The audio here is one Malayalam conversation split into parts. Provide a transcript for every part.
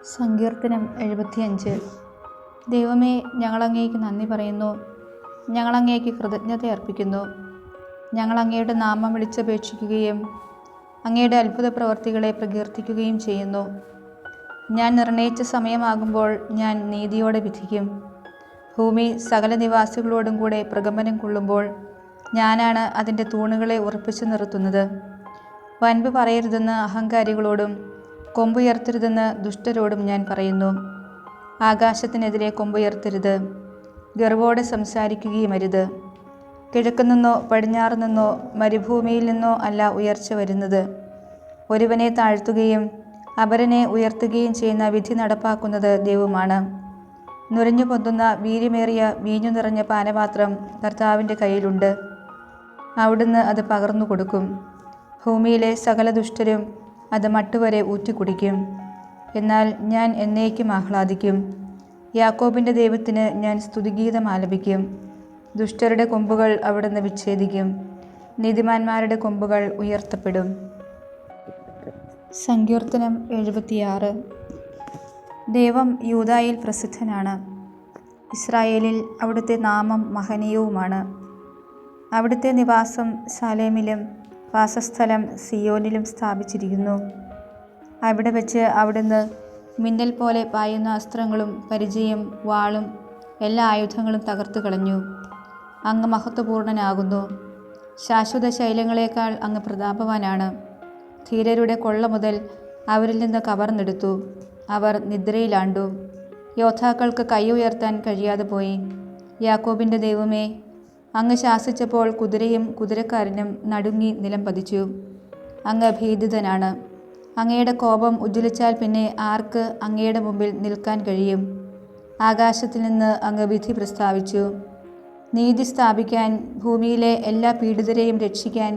സങ്കീർത്തനം 75. ദൈവമേ, ഞങ്ങളങ്ങേക്ക് നന്ദി പറയുന്നു, ഞങ്ങളങ്ങേക്ക് കൃതജ്ഞത അർപ്പിക്കുന്നു. ഞങ്ങൾ അങ്ങയുടെ നാമം വിളിച്ചപേക്ഷിക്കുകയും അങ്ങയുടെ അത്ഭുത പ്രവർത്തികളെ പ്രകീർത്തിക്കുകയും ചെയ്യുന്നു. ഞാൻ നിർണയിച്ച സമയമാകുമ്പോൾ ഞാൻ നീതിയോടെ വിധിക്കും. ഭൂമി സകല നിവാസികളോടും കൂടെ പ്രകമ്പനം കൊള്ളുമ്പോൾ ഞാനാണ് അതിൻ്റെ തൂണുകളെ ഉറപ്പിച്ചു നിർത്തുന്നത്. വൻപ് പറയരുതെന്ന് അഹങ്കാരികളോടും കൊമ്പുയർത്തരുതെന്ന് ദുഷ്ടരോടും ഞാൻ പറയുന്നു. ആകാശത്തിനെതിരെ കൊമ്പുയർത്തരുത്, ഗർവോടെ സംസാരിക്കുകയുമരുത്. കിഴക്കു നിന്നോ പടിഞ്ഞാറ് നിന്നോ മരുഭൂമിയിൽ നിന്നോ അല്ല ഉയർച്ച വരുന്നത്. ഒരുവനെ താഴ്ത്തുകയും അപരനെ ഉയർത്തുകയും ചെയ്യുന്ന വിധി നടപ്പാക്കുന്നത് ദൈവമാണ്. നുരഞ്ഞു പൊന്തുന്ന വീര്യമേറിയ വീഞ്ഞു നിറഞ്ഞ പാനപാത്രം കർത്താവിൻ്റെ കയ്യിലുണ്ട്. അവിടുന്ന് അത് പകർന്നു കൊടുക്കും. ഭൂമിയിലെ സകല ദുഷ്ടരും അത് മട്ടുവരെ ഊറ്റിക്കുടിക്കും. എന്നാൽ ഞാൻ എന്നേക്കും ആഹ്ലാദിക്കും. യാക്കോബിൻ്റെ ദൈവത്തിന് ഞാൻ സ്തുതിഗീതം ആലപിക്കും. ദുഷ്ടരുടെ കൊമ്പുകൾ അവിടുന്ന് വിച്ഛേദിക്കും, നീതിമാന്മാരുടെ കൊമ്പുകൾ ഉയർത്തപ്പെടും. സങ്കീർത്തനം 76. ദൈവം യൂദായിൽ പ്രസിദ്ധനാണ്, ഇസ്രായേലിൽ അവിടുത്തെ നാമം മഹനീയവുമാണ്. അവിടുത്തെ നിവാസം ശാലേമിലും വാസസ്ഥലം സിയോനിലും സ്ഥാപിച്ചിരിക്കുന്നു. അവിടെ വെച്ച് അവിടുന്ന് മിന്നൽ പോലെ പായുന്ന അസ്ത്രങ്ങളും പരിചയും വാളും എല്ലാ ആയുധങ്ങളും തകർത്തു കളഞ്ഞു. അങ്ങ് മഹത്വപൂർണനാകുന്നു. ശാശ്വത ശൈലങ്ങളേക്കാൾ അങ്ങ് പ്രതാപവാനാണ്. ധീരരുടെ കൊള്ള മുതൽ അവരിൽ നിന്ന് കവർന്നെടുത്തു. അവർ നിദ്രയിലാണ്ടു. യോദ്ധാക്കൾക്ക് കൈ ഉയർത്താൻ കഴിയാതെ പോയി. യാക്കോബിൻ്റെ ദൈവമേ, അങ്ങ് ശാസിച്ചപ്പോൾ കുതിരയും കുതിരക്കാരനും നടുങ്ങി നിലം പതിച്ചു. അങ്ങ് ഭീതിതനാണ്. അങ്ങയുടെ കോപം ഉജ്ജ്വലിച്ചാൽ പിന്നെ ആർക്ക് അങ്ങയുടെ മുമ്പിൽ നിൽക്കാൻ കഴിയും? ആകാശത്തിൽ നിന്ന് അങ്ങ് വിധി പ്രസ്താവിച്ചു. നീതി സ്ഥാപിക്കാൻ, ഭൂമിയിലെ എല്ലാ പീഡിതരെയും രക്ഷിക്കാൻ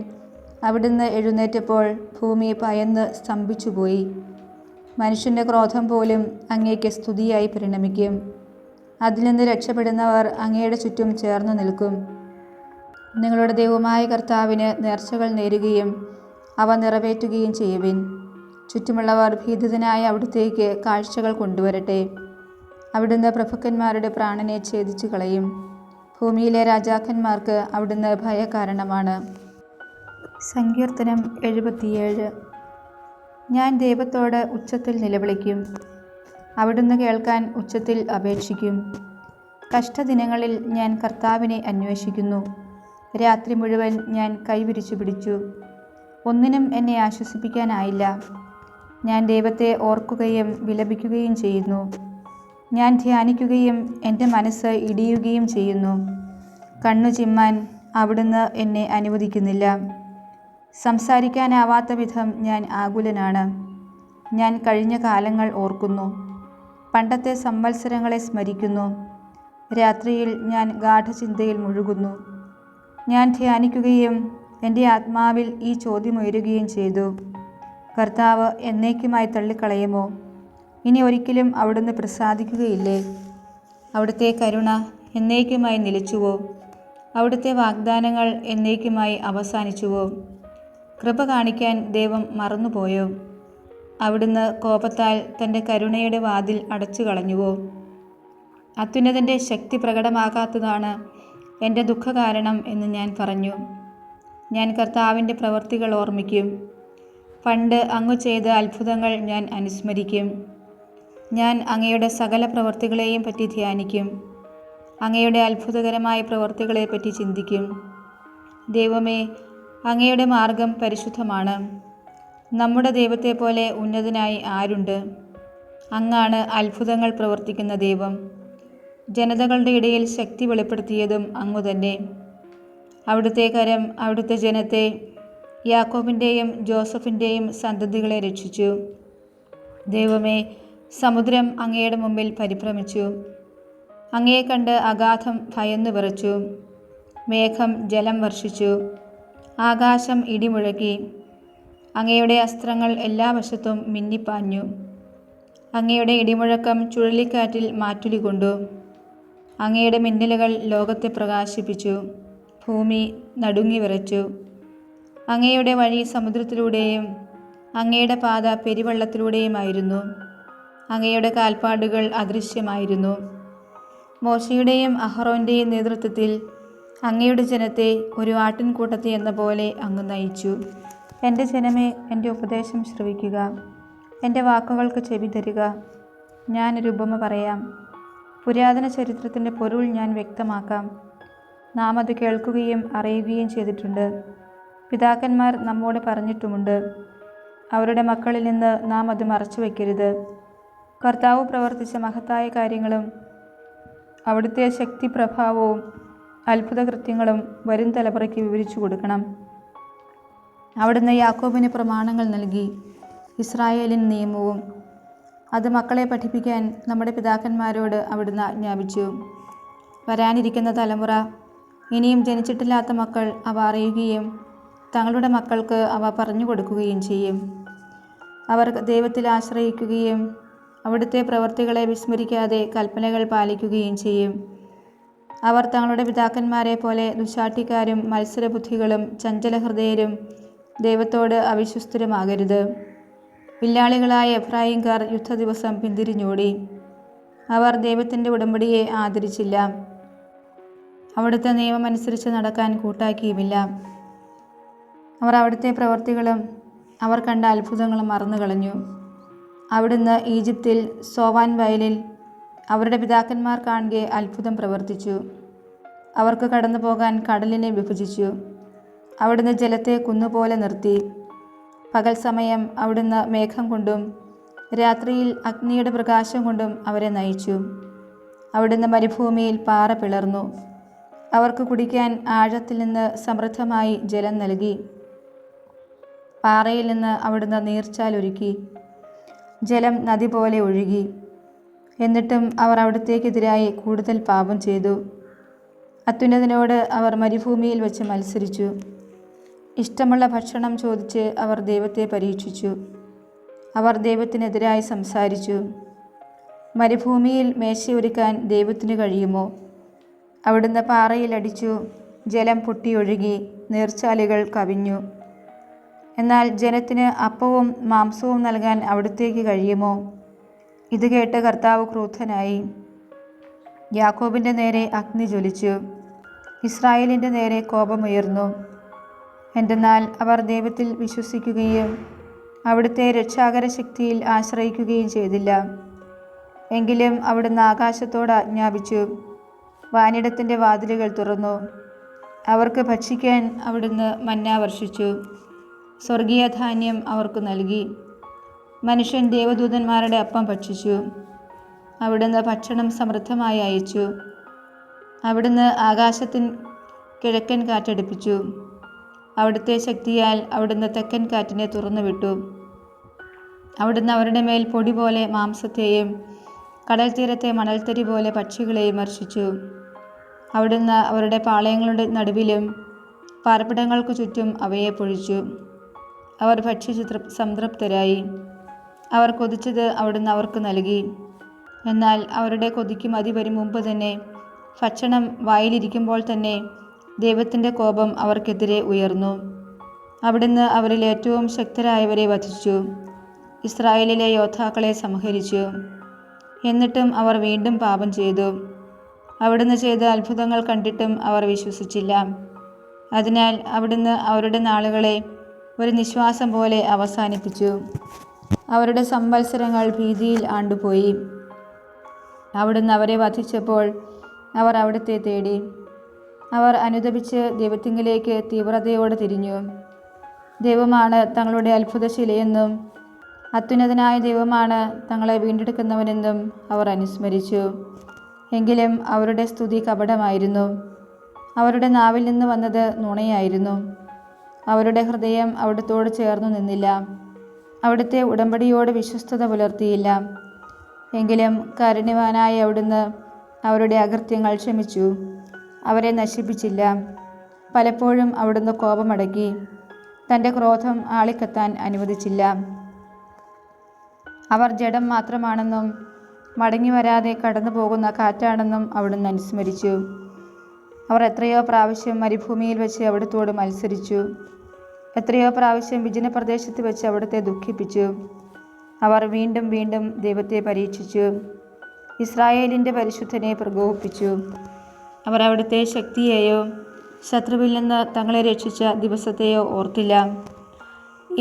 അവിടുന്ന് എഴുന്നേറ്റപ്പോൾ ഭൂമി ഭയന്ന് സ്തംഭിച്ചുപോയി. മനുഷ്യൻ്റെ ക്രോധം പോലും അങ്ങേക്ക് സ്തുതിയായി പരിണമിക്കും. അതിൽ നിന്ന് രക്ഷപ്പെടുന്നവർ അങ്ങയുടെ ചുറ്റും ചേർന്ന് നിൽക്കും. നിങ്ങളുടെ ദൈവമായ കർത്താവിന് നേർച്ചകൾ നേരുകയും അവ നിറവേറ്റുകയും ചെയ്യുവിൻ. ചുറ്റുമുള്ളവർ ഭീതിതനായ അവിടുത്തേക്ക് കാഴ്ചകൾ കൊണ്ടുവരട്ടെ. അവിടുന്ന് പ്രഭുക്കന്മാരുടെ പ്രാണനെ ഛേദിച്ചു കളയും. ഭൂമിയിലെ രാജാക്കന്മാർക്ക് അവിടുന്ന് ഭയകാരണമാണ്. സങ്കീർത്തനം 77. ഞാൻ ദൈവത്തോട് ഉച്ചത്തിൽ നിലവിളിക്കും, അവിടുന്ന് കേൾക്കാൻ ഉച്ചത്തിൽ അപേക്ഷിക്കും. കഷ്ടദിനങ്ങളിൽ ഞാൻ കർത്താവിനെ അന്വേഷിക്കുന്നു. രാത്രി മുഴുവൻ ഞാൻ കൈവിരിച്ചു പിടിച്ചു, ഒന്നിനും എന്നെ ആശ്വസിപ്പിക്കാനായില്ല. ഞാൻ ദൈവത്തെ ഓർക്കുകയും വിലപിക്കുകയും ചെയ്യുന്നു. ഞാൻ ധ്യാനിക്കുകയും എൻ്റെ മനസ്സ് ഇടിയുകയും ചെയ്യുന്നു. കണ്ണു ചിമ്മാൻ അവിടുന്ന് എന്നെ അനുവദിക്കുന്നില്ല. സംസാരിക്കാനാവാത്ത വിധം ഞാൻ ആകുലനാണ്. ഞാൻ കഴിഞ്ഞ കാലങ്ങൾ ഓർക്കുന്നു, പണ്ടത്തെ സംവത്സരങ്ങളെ സ്മരിക്കുന്നു. രാത്രിയിൽ ഞാൻ ഗാഠചിന്തയിൽ മുഴുകുന്നു. ഞാൻ ധ്യാനിക്കുകയും എൻ്റെ ആത്മാവിൽ ഈ ചോദ്യമുയരുകയും ചെയ്തു: കർത്താവ് എന്നേക്കുമായി തള്ളിക്കളയുമോ? ഇനി ഒരിക്കലും അവിടുന്ന് പ്രസാദിക്കുകയില്ലേ? അവിടുത്തെ കരുണ എന്നേക്കുമായി നിലച്ചുവോ? അവിടുത്തെ വാഗ്ദാനങ്ങൾ എന്നേക്കുമായി അവസാനിച്ചുവോ? കൃപ കാണിക്കാൻ ദൈവം മറന്നുപോയോ? അവിടുന്ന് കോപത്താൽ തൻ്റെ കരുണയുടെ വാതിൽ അടച്ചു കളഞ്ഞുവോ? അത്യുന്നതൻ്റെ ശക്തി പ്രകടമാകാത്തതാണ് എൻ്റെ ദുഃഖകാരണം എന്ന് ഞാൻ പറഞ്ഞു. ഞാൻ കർത്താവിൻ്റെ പ്രവൃത്തികൾ ഓർമ്മിക്കും. പണ്ട് അങ്ങ് ചെയ്ത അത്ഭുതങ്ങൾ ഞാൻ അനുസ്മരിക്കും. ഞാൻ അങ്ങയുടെ സകല പ്രവൃത്തികളെയും പറ്റി ധ്യാനിക്കും. അങ്ങയുടെ അത്ഭുതകരമായ പ്രവൃത്തികളെപ്പറ്റി ചിന്തിക്കും. ദൈവമേ, അങ്ങയുടെ മാർഗം പരിശുദ്ധമാണ്. നമ്മുടെ ദൈവത്തെ പോലെ ഉന്നതനായി ആരുണ്ട്? അങ്ങാണ് അത്ഭുതങ്ങൾ പ്രവർത്തിക്കുന്ന ദൈവം. ജനതകളുടെ ഇടയിൽ ശക്തി വെളിപ്പെടുത്തിയതും അങ്ങു തന്നെ. അവിടുത്തെ കരം അവിടുത്തെ ജനത്തെ, യാക്കോബിൻ്റെയും ജോസഫിൻ്റെയും സന്തതികളെ രക്ഷിച്ചു. ദൈവമേ, സമുദ്രം അങ്ങയുടെ മുമ്പിൽ പരിഭ്രമിച്ചു. അങ്ങയെ കണ്ട് അഗാധം ഭയന്നു വിറച്ചു. മേഘം ജലം വർഷിച്ചു, ആകാശം ഇടിമുഴക്കി. അങ്ങയുടെ അസ്ത്രങ്ങൾ എല്ലാ വശത്തും മിന്നിപ്പാഞ്ഞു. അങ്ങയുടെ ഇടിമുഴക്കം ചുഴലിക്കാറ്റിൽ മാറ്റുലി കൊണ്ടു. അങ്ങയുടെ മിന്നലുകൾ ലോകത്തെ പ്രകാശിപ്പിച്ചു. ഭൂമി നടുങ്ങി വിറച്ചു. അങ്ങയുടെ വഴി സമുദ്രത്തിലൂടെയും അങ്ങയുടെ പാത പെരുവെള്ളത്തിലൂടെയുമായിരുന്നു. അങ്ങയുടെ കാൽപ്പാടുകൾ അദൃശ്യമായിരുന്നു. മോശയുടെയും അഹറോൻ്റെയും നേതൃത്വത്തിൽ അങ്ങയുടെ ജനത്തെ ഒരു ആട്ടിൻകൂട്ടത്തെ എന്ന പോലെ അങ്ങ് നയിച്ചു. എൻ്റെ ജനമേ, എൻ്റെ ഉപദേശം ശ്രവിക്കുക, എൻ്റെ വാക്കുകൾക്ക് ചെവി തരിക. ഞാനൊരു ഉപമ പറയാം, പുരാതന ചരിത്രത്തിൻ്റെ പൊരുൾ ഞാൻ വ്യക്തമാക്കാം. നാം അത് കേൾക്കുകയും അറിയുകയും ചെയ്തിട്ടുണ്ട്. പിതാക്കന്മാർ നമ്മോട് പറഞ്ഞിട്ടുമുണ്ട്. അവരുടെ മക്കളിൽ നിന്ന് നാം അത് മറച്ചു വയ്ക്കരുത്. കർത്താവ് പ്രവർത്തിച്ച മഹത്തായ കാര്യങ്ങളും അവിടുത്തെ ശക്തി പ്രഭാവവും അത്ഭുതകൃത്യങ്ങളും വരും തലമുറയ്ക്ക് വിവരിച്ചു കൊടുക്കണം. അവിടുന്ന് യാക്കോബിന് പ്രമാണങ്ങൾ നൽകി, ഇസ്രായേലിന് നിയമവും. അത് മക്കളെ പഠിപ്പിക്കാൻ നമ്മുടെ പിതാക്കന്മാരോട് അവിടുന്ന് ആജ്ഞാപിച്ചു. വരാനിരിക്കുന്ന തലമുറ, ഇനിയും ജനിച്ചിട്ടില്ലാത്ത മക്കൾ അവ അറിയുകയും തങ്ങളുടെ മക്കൾക്ക് അവ പറഞ്ഞു കൊടുക്കുകയും ചെയ്യും. അവർ ദൈവത്തിൽ ആശ്രയിക്കുകയും അവിടുത്തെ പ്രവൃത്തികളെ വിസ്മരിക്കാതെ കൽപ്പനകൾ പാലിക്കുകയും ചെയ്യും. അവർ തങ്ങളുടെ പിതാക്കന്മാരെ പോലെ ദുശ്ശാഠ്യക്കാരും മത്സരബുദ്ധികളും ചഞ്ചലഹൃദയരും ദൈവത്തോട് അവിശ്വസ്തരുമാകരുത്. വില്ലാളികളായ എഫ്രായിംകാർ യുദ്ധദിവസം പിന്തിരിഞ്ഞോടി. അവർ ദൈവത്തിൻ്റെ ഉടമ്പടിയെ ആദരിച്ചില്ല. അവിടുത്തെ നിയമമനുസരിച്ച് നടക്കാൻ കൂട്ടാക്കിയുമില്ല. അവർ അവിടുത്തെ പ്രവൃത്തികളും അവർ കണ്ട അത്ഭുതങ്ങളും മറന്നുകളഞ്ഞു. അവിടുന്ന് ഈജിപ്തിൽ സോവാൻ വയലിൽ അവരുടെ പിതാക്കന്മാർ കാണുകെ അത്ഭുതം പ്രവർത്തിച്ചു. അവർക്ക് കടന്നു പോകാൻ കടലിനെ വിഭജിച്ചു. അവിടുന്ന് ജലത്തെ കുന്നുപോലെ നിർത്തി. പകൽ സമയം അവിടുന്ന് മേഘം കൊണ്ടും രാത്രിയിൽ അഗ്നിയുടെ പ്രകാശം കൊണ്ടും അവരെ നയിച്ചു. അവിടുന്ന് മരുഭൂമിയിൽ പാറ പിളർന്നു. അവർക്ക് കുടിക്കാൻ ആഴത്തിൽ നിന്ന് സമൃദ്ധമായി ജലം നൽകി. പാറയിൽ നിന്ന് അവിടുന്ന് നീർച്ചാലൊരുക്കി. ജലം നദി പോലെ ഒഴുകി. എന്നിട്ടും അവർ അവിടത്തേക്കെതിരായി കൂടുതൽ പാപം ചെയ്തു. അത്യുന്നതനോട് അവർ മരുഭൂമിയിൽ വെച്ച് മത്സരിച്ചു. ഇഷ്ടമുള്ള ഭക്ഷണം ചോദിച്ച് അവർ ദൈവത്തെ പരീക്ഷിച്ചു. അവർ ദൈവത്തിനെതിരായി സംസാരിച്ചു. മരുഭൂമിയിൽ മേശയൊരുക്കാൻ ദൈവത്തിന് കഴിയുമോ? അവിടുന്ന് പാറയിൽ അടിച്ചു, ജലം പൊട്ടിയൊഴുകി, നീർച്ചാലുകൾ കവിഞ്ഞു. എന്നാൽ ജനത്തിന് അപ്പവും മാംസവും നൽകാൻ അവിടുത്തേക്ക് കഴിയുമോ? ഇത് കേട്ട് കർത്താവ് ക്രുദ്ധനായി. യാക്കോബിൻ്റെ നേരെ അഗ്നി ജ്വലിച്ചു. ഇസ്രായേലിൻ്റെ നേരെ കോപമുയർന്നു. എന്തെന്നാൽ അവർ ദൈവത്തിൽ വിശ്വസിക്കുകയും അവിടുത്തെ രക്ഷാകര ശക്തിയിൽ ആശ്രയിക്കുകയും ചെയ്തില്ല. എങ്കിലും അവിടുന്ന് ആകാശത്തോട് ആജ്ഞാപിച്ചു, വാനിടത്തിൻ്റെ വാതിലുകൾ തുറന്നു. അവർക്ക് ഭക്ഷിക്കാൻ അവിടുന്ന് മന്ന വർഷിച്ചു. സ്വർഗീയ ധാന്യം അവർക്ക് നൽകി. മനുഷ്യൻ ദേവദൂതന്മാരുടെ അപ്പം ഭക്ഷിച്ചു. അവിടുന്ന് ഭക്ഷണം സമൃദ്ധമായി അയച്ചു. അവിടുന്ന് ആകാശത്തിൻ കിഴക്കൻ കാറ്റടിപ്പിച്ചു. അവിടുത്തെ ശക്തിയാൽ അവിടുന്ന് തെക്കൻ കാറ്റിനെ തുറന്നുവിട്ടു. അവിടുന്ന് അവരുടെ മേൽ പൊടി പോലെ മാംസത്തെയും കടൽ തീരത്തെ മണൽത്തരി പോലെ പക്ഷികളെയും വർഷിച്ചു. അവിടുന്ന് അവരുടെ പാളയങ്ങളുടെ നടുവിലും പാർപ്പിടങ്ങൾക്ക് ചുറ്റും അവയെ പൊഴിച്ചു. അവർ ഭക്ഷിച്ച് സംതൃപ്തരായി. അവർ കൊതിച്ചത് അവിടുന്ന് അവർക്ക് നൽകി. എന്നാൽ അവരുടെ കൊതിക്ക് മതി വരും മുമ്പ് തന്നെ, ഭക്ഷണം വായിലിരിക്കുമ്പോൾ തന്നെ, ദൈവത്തിൻ്റെ കോപം അവർക്കെതിരെ ഉയർന്നു. അവിടുന്ന് അവരിൽ ഏറ്റവും ശക്തരായവരെ വധിച്ചു. ഇസ്രായേലിലെ യോദ്ധാക്കളെ സംഹരിച്ചു. എന്നിട്ടും അവർ വീണ്ടും പാപം ചെയ്തു. അവിടുന്ന് ചെയ്ത അത്ഭുതങ്ങൾ കണ്ടിട്ടും അവർ വിശ്വസിച്ചില്ല. അതിനാൽ അവിടുന്ന് അവരുടെ നാളുകളെ ഒരു നിശ്വാസം പോലെ അവസാനിപ്പിച്ചു. അവരുടെ സംവത്സരങ്ങൾ ഭീതിയിൽ ആണ്ടുപോയി. അവിടുന്ന് അവരെ വധിച്ചപ്പോൾ അവർ അവിടുത്തെ തേടി. അവർ അനുതപിച്ച് ദൈവത്തിങ്കലേക്ക് തീവ്രതയോടെ തിരിഞ്ഞു. ദൈവമാണ് തങ്ങളുടെ അത്ഭുതശിലയെന്നും അത്യുന്നതനായ ദൈവമാണ് തങ്ങളെ വീണ്ടെടുക്കുന്നവനെന്നും അവർ അനുസ്മരിച്ചു. എങ്കിലും അവരുടെ സ്തുതി കപടമായിരുന്നു. അവരുടെ നാവിൽ നിന്ന് വന്നത് നുണയായിരുന്നു. അവരുടെ ഹൃദയം അവിടുത്തോട് ചേർന്നു നിന്നില്ല. അവിടുത്തെ ഉടമ്പടിയോട് വിശ്വസ്തത പുലർത്തിയില്ല. എങ്കിലും കാരുണ്യവാനായ അവിടുന്ന് അവരുടെ അകൃത്യങ്ങൾ ക്ഷമിച്ചു. അവരെ നശിപ്പിച്ചില്ല. പലപ്പോഴും അവിടുന്ന് കോപമടക്കി. തൻ്റെ ക്രോധം ആളിക്കത്താൻ അനുവദിച്ചില്ല. അവർ ജഡം മാത്രമാണെന്നും മടങ്ങി വരാതെ കടന്നു പോകുന്ന കാറ്റാണെന്നും അവിടുന്ന് അനുസ്മരിച്ചു. അവർ എത്രയോ പ്രാവശ്യം മരുഭൂമിയിൽ വെച്ച് അവിടുത്തോട് മത്സരിച്ചു. എത്രയോ പ്രാവശ്യം വിജനപ്രദേശത്ത് വെച്ച് അവിടുത്തെ ദുഃഖിപ്പിച്ചു. അവർ വീണ്ടും വീണ്ടും ദൈവത്തെ പരീക്ഷിച്ചു, ഇസ്രായേലിൻ്റെ പരിശുദ്ധനെ പ്രകോപിപ്പിച്ചു. അവർ അവിടുത്തെ ശക്തിയെയോ ശത്രുവിൽ നിന്ന് തങ്ങളെ രക്ഷിച്ച ദിവസത്തെയോ ഓർത്തില്ല.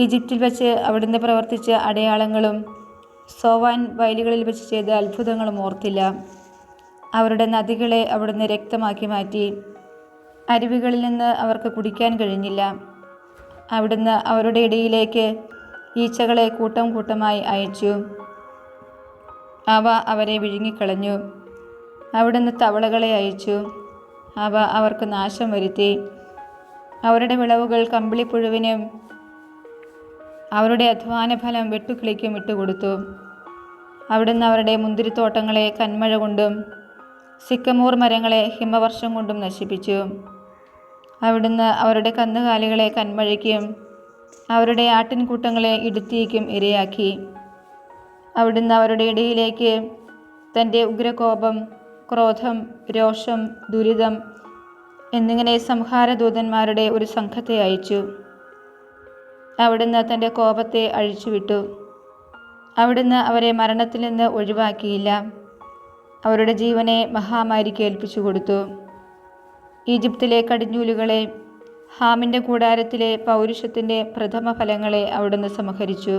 ഈജിപ്തിൽ വെച്ച് അവിടുന്ന് പ്രവർത്തിച്ച അടയാളങ്ങളും സോവാൻ വയലുകളിൽ വെച്ച് ചെയ്ത അത്ഭുതങ്ങളും ഓർത്തില്ല. അവരുടെ നദികളെ അവിടുന്ന് രക്തമാക്കി മാറ്റി. അരുവികളിൽ നിന്ന് അവർക്ക് കുടിക്കാൻ കഴിഞ്ഞില്ല. അവിടുന്ന് അവരുടെ ഇടയിലേക്ക് ഈച്ചകളെ കൂട്ടം കൂട്ടമായി അയച്ചു. അവ അവരെ വിഴുങ്ങിക്കളഞ്ഞു. അവിടുന്ന് തവളകളെ അയച്ചു. അവ അവർക്ക് നാശം വരുത്തി. അവരുടെ വിളവുകൾ കമ്പിളിപ്പുഴുവിനും അവരുടെ അധ്വാനഫലം വെട്ടുക്കിളിക്കും ഇട്ടുകൊടുത്തു. അവിടുന്ന് അവരുടെ മുന്തിരിത്തോട്ടങ്ങളെ കന്മഴ കൊണ്ടും സിക്കമൂർ മരങ്ങളെ ഹിമവർഷം കൊണ്ടും നശിപ്പിച്ചു. അവിടുന്ന് അവരുടെ കന്നുകാലികളെ കന്മഴയ്ക്കും അവരുടെ ആട്ടിൻകൂട്ടങ്ങളെ ഇടുത്തീക്കും ഇരയാക്കി. അവിടുന്ന് അവരുടെ ഇടയിലേക്ക് തൻ്റെ ഉഗ്രകോപം, ക്രോധം, രോഷം, ദുരിതം എന്നിങ്ങനെ സംഹാരദൂതന്മാരുടെ ഒരു സംഘത്തെ അയച്ചു. അവിടുന്ന് തൻ്റെ കോപത്തെ അഴിച്ചുവിട്ടു. അവിടുന്ന് അവരെ മരണത്തിൽ നിന്ന് ഒഴിവാക്കിയില്ല. അവരുടെ ജീവനെ മഹാമാരിക്ക് ഏൽപ്പിച്ചു കൊടുത്തു. ഈജിപ്തിലെ കടിഞ്ഞൂലുകളെ, ഹാമിൻ്റെ കൂടാരത്തിലെ പൗരുഷത്തിൻ്റെ പ്രഥമ ഫലങ്ങളെ അവിടുന്ന് സംഹരിച്ചു.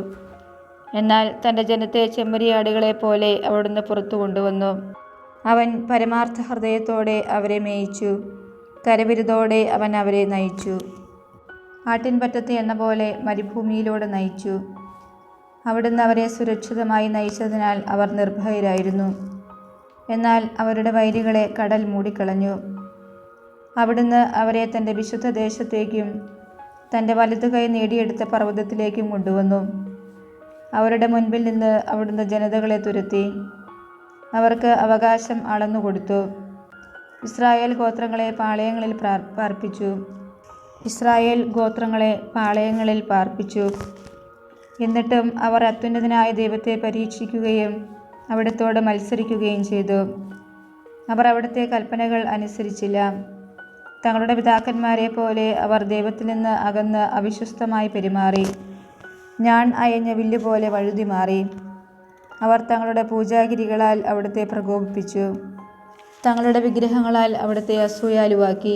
എന്നാൽ തൻ്റെ ജനത്തെ ചെമ്മരിയാടുകളെ പോലെ അവിടുന്ന് പുറത്തു കൊണ്ടുവന്നു. അവൻ പരമാർത്ഥ ഹൃദയത്തോടെ അവരെ മേയിച്ചു. കരവിരുതോടെ അവൻ അവരെ നയിച്ചു. ആട്ടിൻപറ്റത്ത് എന്ന പോലെ മരുഭൂമിയിലൂടെ നയിച്ചു. അവിടുന്ന് അവരെ സുരക്ഷിതമായി നയിച്ചതിനാൽ അവർ നിർഭയരായിരുന്നു. എന്നാൽ അവരുടെ വൈരികളെ കടൽ മൂടിക്കളഞ്ഞു. അവിടുന്ന് അവരെ തൻ്റെ വിശുദ്ധ ദേശത്തേക്കും തൻ്റെ വലതുകൈ നേടിയെടുത്ത പർവ്വതത്തിലേക്കും കൊണ്ടുവന്നു. അവരുടെ മുൻപിൽ നിന്ന് അവിടുന്ന് ജനതകളെ തുരത്തി. അവർക്ക് അവകാശം അളന്നുകൊടുത്തു. ഇസ്രായേൽ ഗോത്രങ്ങളെ പാളയങ്ങളിൽ പാർപ്പിച്ചു. എന്നിട്ടും അവർ അത്യുന്നതനായ ദൈവത്തെ പരീക്ഷിക്കുകയും അവിടുത്തോട് മത്സരിക്കുകയും ചെയ്തു. അവർ അവിടുത്തെ കൽപ്പനകൾ അനുസരിച്ചില്ല. തങ്ങളുടെ പിതാക്കന്മാരെ പോലെ അവർ ദൈവത്തിൽ നിന്ന് അകന്ന് അവിശ്വസ്തമായി പെരുമാറി. ഞാൺ അയഞ്ഞ വില്ലുപോലെ വഴുതി മാറി. അവർ തങ്ങളുടെ പൂജാഗിരികളാൽ അവിടുത്തെ പ്രകോപിപ്പിച്ചു. തങ്ങളുടെ വിഗ്രഹങ്ങളാൽ അവിടുത്തെ അസൂയാലുവാക്കി.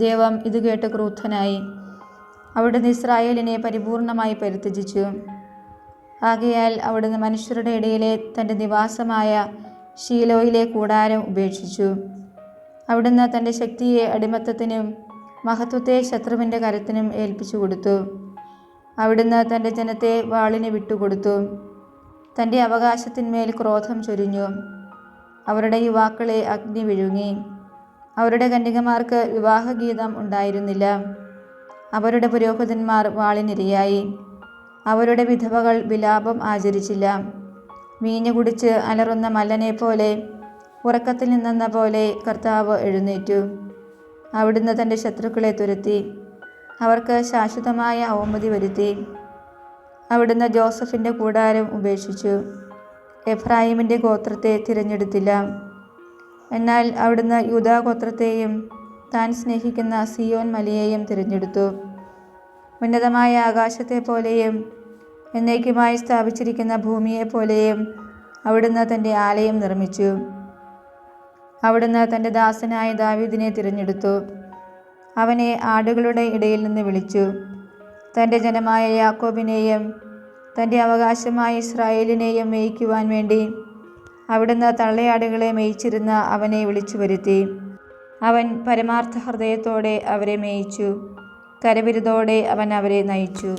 ദൈവം ഇത് കേട്ട് ക്രുദ്ധനായി. അവിടുന്ന് ഇസ്രായേലിനെ പരിപൂർണമായി പരിത്യജിച്ചു. ആകയാൽ അവിടുന്ന് മനുഷ്യരുടെ ഇടയിലെ തൻ്റെ നിവാസമായ ശീലോയിലെ കൂടാരം ഉപേക്ഷിച്ചു. അവിടുന്ന് തൻ്റെ ശക്തിയെ അടിമത്തത്തിനും മഹത്വത്തെ ശത്രുവിൻ്റെ കരത്തിനും ഏൽപ്പിച്ചു കൊടുത്തു. അവിടുന്ന് തൻ്റെ ജനത്തെ വാളിന് വിട്ടുകൊടുത്തു. തൻ്റെ അവകാശത്തിന്മേൽ ക്രോധം ചൊരിഞ്ഞു. അവരുടെ യുവാക്കളെ അഗ്നി വിഴുങ്ങി. അവരുടെ കന്യകമാർക്ക് വിവാഹഗീതം ഉണ്ടായിരുന്നില്ല. അവരുടെ പുരോഹിതന്മാർ വാളിനിരയായി. അവരുടെ വിധവകൾ വിലാപം ആചരിച്ചില്ല. വീഞ്ഞു കുടിച്ച് അലറുന്ന മല്ലനെ പോലെ, ഉറക്കത്തിൽ നിന്നെന്ന പോലെ കർത്താവ് എഴുന്നേറ്റു. അവിടുന്ന് തൻ്റെ ശത്രുക്കളെ തുരത്തി. അവർക്ക് ശാശ്വതമായ അവമതി വരുത്തി. അവിടുന്ന് ജോസഫിൻ്റെ കൂടാരം ഉപേക്ഷിച്ചു. എഫ്രായിമിൻ്റെ ഗോത്രത്തെ തിരഞ്ഞെടുത്തില്ല. എന്നാൽ അവിടുന്ന് യൂദാഗോത്രത്തെയും താൻ സ്നേഹിക്കുന്ന സിയോൻ മലയെയും തിരഞ്ഞെടുത്തു. ഉന്നതമായ ആകാശത്തെപ്പോലെയും എന്നേക്കുമായി സ്ഥാപിച്ചിരിക്കുന്ന ഭൂമിയെപ്പോലെയും അവിടുന്ന് തൻ്റെ ആലയം നിർമ്മിച്ചു. അവിടുന്ന് തൻ്റെ ദാസനായ ദാവീദിനെ തിരഞ്ഞെടുത്തു. അവനെ ആടുകളുടെ ഇടയിൽ നിന്ന് വിളിച്ചു. തൻ്റെ ജനമായ യാക്കോബിനെയും തൻ്റെ അവകാശമായ ഇസ്രായേലിനെയും മേയ്ക്കുവാൻ വേണ്ടി അവിടുന്ന് തള്ളയാടുകളെ മേയിച്ചിരുന്ന അവനെ വിളിച്ചു വരുത്തി. അവൻ പരമാർത്ഥ ഹൃദയത്തോടെ അവരെ മേയിച്ചു. കരവിരുതോടെ അവൻ അവരെ നയിച്ചു.